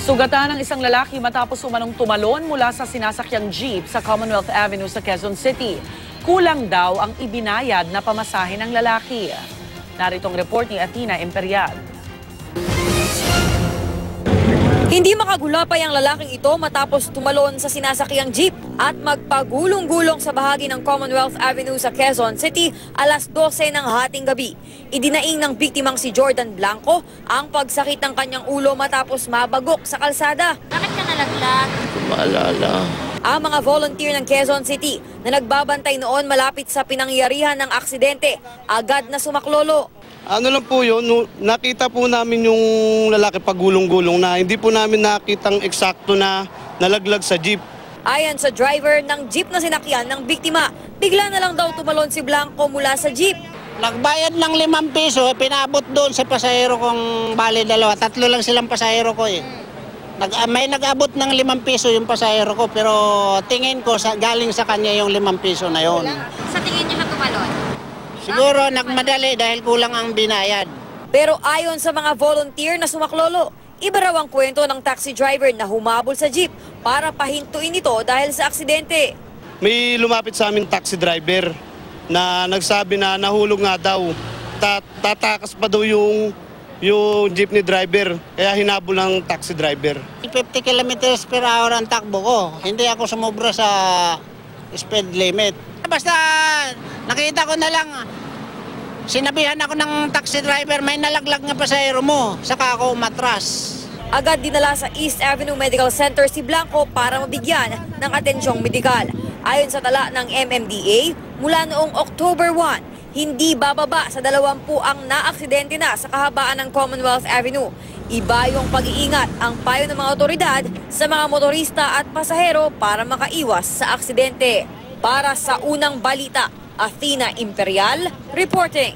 Sugatan ng isang lalaki matapos umanong tumalon mula sa sinasakyang jeep sa Commonwealth Avenue sa Quezon City. Kulang daw ang ibinayad na pamasahe ng lalaki. Naritong report ni Athena Imperial. Hindi makagulapay ang lalaking ito matapos tumalon sa sinasakyang jeep at magpagulong-gulong sa bahagi ng Commonwealth Avenue sa Quezon City alas 12 ng hating gabi. Idinaing ng biktimang si Jordan Blanco ang pagsakit ng kanyang ulo matapos mabagok sa kalsada. Bakit ka nalaglag? Maalala. Ang mga volunteer ng Quezon City na nagbabantay noon malapit sa pinangyarihan ng aksidente, agad na sumaklolo. Ano lang po yun, nakita po namin yung lalaki pagulong-gulong na hindi po namin nakitang eksakto na nalaglag sa jeep. Ayon sa driver ng jeep na sinakyan ng biktima, bigla na lang daw tumalon si Blanco mula sa jeep. Nagbayad ng 5 piso, pinabot doon sa pasahero kong bali dalawa. 3 lang silang pasahero ko eh. May nag-abot ng 5 piso yung pasahero ko, pero tingin ko galing sa kanya yung 5 piso na yon. Sa tingin niyo siya tumalon? Siguro nagmadali dahil kulang ang binayad. Pero ayon sa mga volunteer na sumaklolo, iba raw ang kwento ng taxi driver na humabol sa jeep para pahintuin ito dahil sa aksidente. May lumapit sa amin taxi driver na nagsabi na nahulog nga daw. Tatakas pa daw yung jeepney driver, kaya hinabol ng taxi driver. 50 kilometers per hour ang takbo ko. Hindi ako sumobra sa speed limit. Basta nakita ko na lang, sinabihan ako ng taxi driver, may nalaglag nga pasahero mo, saka ako umatras. Agad dinala sa East Avenue Medical Center si Blanco para mabigyan ng atensyong medikal. Ayon sa tala ng MMDA, mula noong October 1, hindi bababa sa 20 ang naaksidente na sa kahabaan ng Commonwealth Avenue. Iba yung pag-iingat ang payo ng mga otoridad sa mga motorista at pasahero para makaiwas sa aksidente. Para sa unang balita, Athena Imperial reporting.